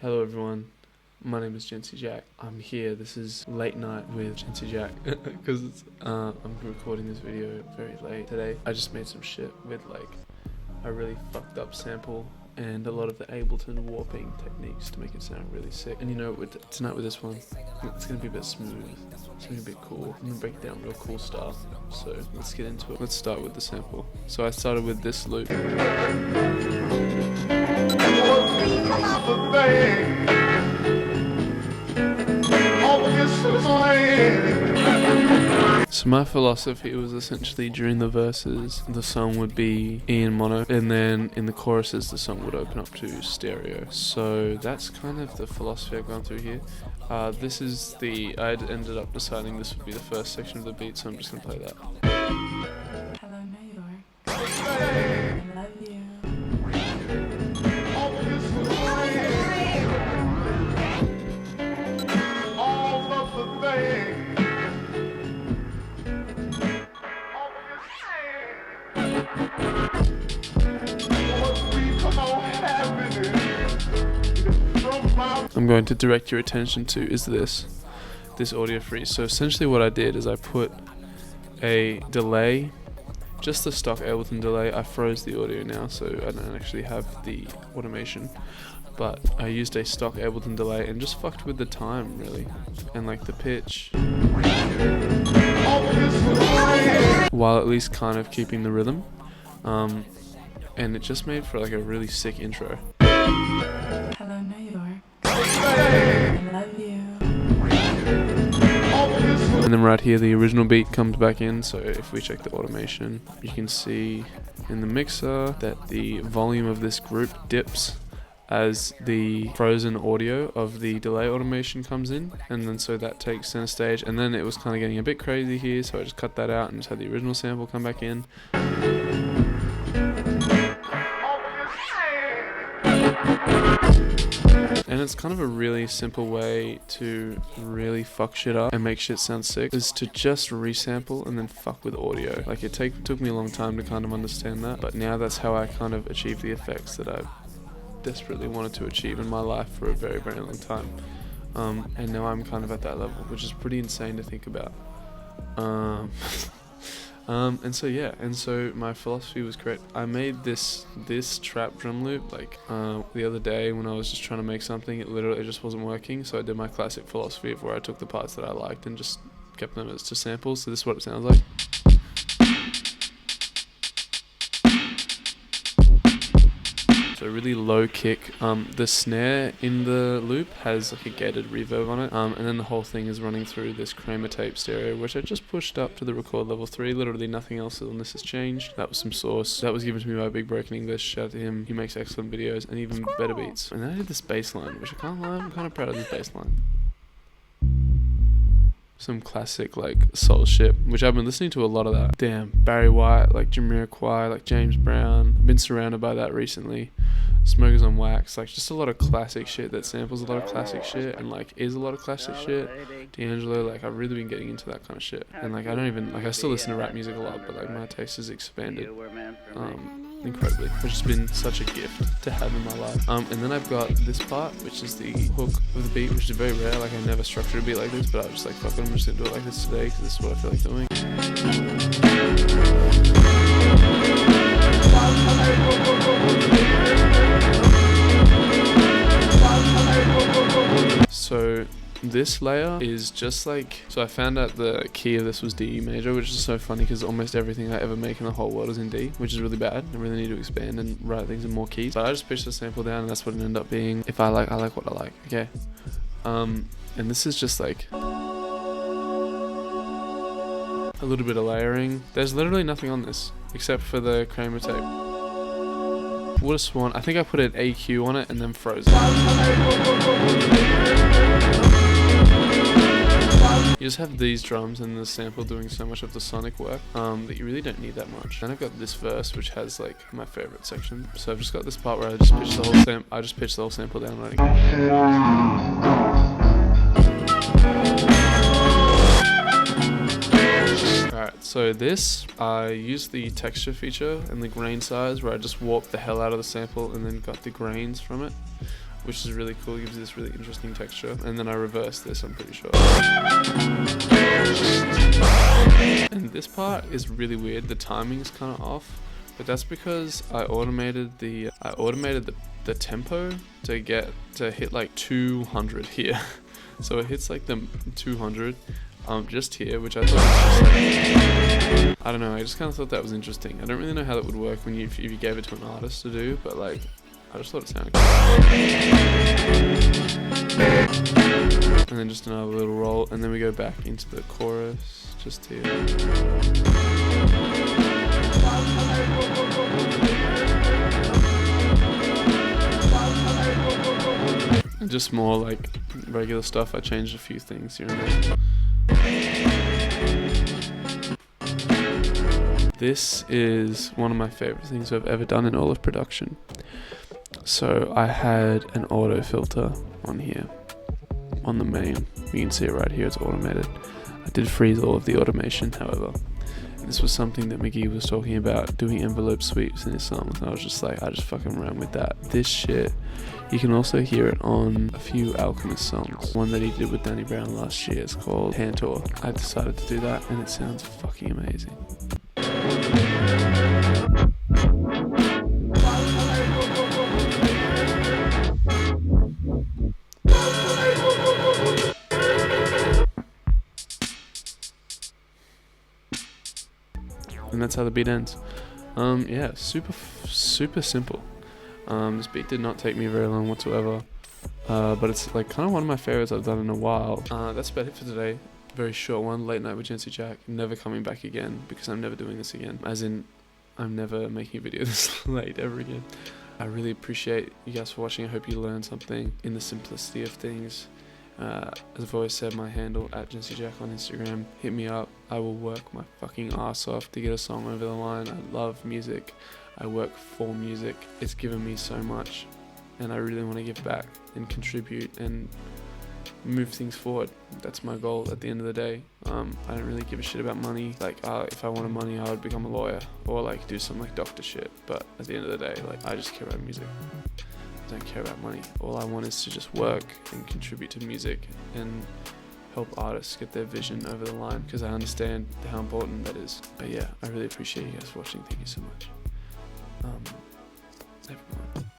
Hello everyone, my name is jensiejack. I'm here, this is late night with jensiejack because I'm recording this video very late today. I just made some shit with like a really fucked up sample and a lot of the Ableton warping techniques to make it sound really sick. And you know, tonight with this one, it's gonna be a bit smooth, it's gonna be a bit cool. I'm gonna break it down real cool stuff, so let's get into it. Let's start with the sample. So I started with this loop. So my philosophy was essentially during the verses the song would be in mono, and then in the choruses the song would open up to stereo. So that's kind of the philosophy I've gone through here. This is I'd ended up deciding this would be the first section of the beat, so I'm just gonna play that. Hello, New York. I love you. I'm going to direct your attention to is this audio freeze. So essentially what I did is I put a delay, just the stock Ableton delay. I froze the audio now, so I don't actually have the automation, but I used a stock Ableton delay and just fucked with the time really, and like the pitch, while at least kind of keeping the rhythm, and it just made for like a really sick intro. Hello, New York. I love you. And then right here the original beat comes back in, so if we check the automation, you can see in the mixer that the volume of this group dips as the frozen audio of the delay automation comes in, and then so that takes center stage, and then it was kind of getting a bit crazy here, so I just cut that out and just had the original sample come back in. And it's kind of a really simple way to really fuck shit up and make shit sound sick, is to just resample and then fuck with audio. Like it took me a long time to kind of understand that, but now that's how I kind of achieve the effects that I've desperately wanted to achieve in my life for a very, very long time. And now I'm kind of at that level, which is pretty insane to think about. And so yeah, and so my philosophy was correct. I made this trap drum loop like the other day when I was just trying to make something. It literally just wasn't working, so I did my classic philosophy of where I took the parts that I liked and just kept them as just samples. So this is what it sounds like. So really low kick. The snare in the loop has like a gated reverb on it, and then the whole thing is running through this Kramer tape stereo, which I just pushed up to the record level 3. Literally nothing else on this has changed. That was some source. That was given to me by Big Broken English. Shout out to him. He makes excellent videos and even better beats. And then I did this bass line, which I can't lie, I'm kind of proud of this bass line. Some classic like soul shit, which I've been listening to a lot of that. Damn, Barry White, like Jamiroquai, like James Brown. I've been surrounded by that recently. Smokers on Wax, like just a lot of classic shit that samples a lot of classic shit and like is a lot of classic shit. D'Angelo, like I've really been getting into that kind of shit. And like I don't even, like I still listen to rap music a lot, but like my taste has expanded incredibly, which has been such a gift to have in my life. And then I've got this part, which is the hook of the beat, which is very rare. Like I never structured a beat like this, but I was just like, fuck it, I'm just gonna do it like this today because this is what I feel like doing. So this layer is just like, so I found out the key of this was D major, which is so funny because almost everything I ever make in the whole world is in D, which is really bad. I really need to expand and write things in more keys. But I just pitched the sample down and that's what it ended up being. If I like what I like, okay. And this is just like a little bit of layering. There's literally nothing on this except for the Kramer tape. Would have sworn, I think I put an AQ on it and then froze it. You just have these drums and the sample doing so much of the sonic work that you really don't need that much. Then I've got this verse which has like my favorite section. So I've just got this part where I just pitch the whole sample down right again. Alright, so this, I used the texture feature and the grain size where I just warped the hell out of the sample and then got the grains from it. which is really cool. It gives you this really interesting texture. And then I reverse this, I'm pretty sure. And this part is really weird. The timing is kind of off, but that's because I automated the tempo to hit like 200 here. So it hits like the 200 just here, which I thought was just like, I don't know, I just kind of thought that was interesting. I don't really know how that would work when if you gave it to an artist to do, but like, I just thought it sounded cool. And then just another little roll, and then we go back into the chorus, just here. And just more like regular stuff. I changed a few things here and there. This is one of my favorite things I've ever done in all of production. So I had an auto filter on here, on the main. You can see it right here, it's automated. I did freeze all of the automation, however. And this was something that McGee was talking about, doing envelope sweeps in his songs. And I was just like, I just fucking ran with that. This shit, you can also hear it on a few Alchemist songs. One that he did with Danny Brown last year is called Tantor. I decided to do that and it sounds fucking amazing. And that's how the beat ends. Yeah, super simple. This beat did not take me very long whatsoever, but it's like kind of one of my favorites I've done in a while. That's about it for today. Very short one, late night with jensiejack. Never coming back again, because I'm never doing this again. As in, I'm never making a video this late ever again. I really appreciate you guys for watching. I hope you learned something in the simplicity of things. As I've always said, my handle at jensiejack on Instagram. Hit me up. I will work my fucking ass off to get a song over the line. I love music. I work for music. It's given me so much, and I really want to give back and contribute and move things forward. That's my goal at the end of the day. I don't really give a shit about money. Like, if I wanted money, I would become a lawyer or like do some like doctor shit. But at the end of the day, like, I just care about music. I don't care about money. All I want is to just work and contribute to music and help artists get their vision over the line, because I understand how important that is. But yeah, I really appreciate you guys watching. Thank you so much.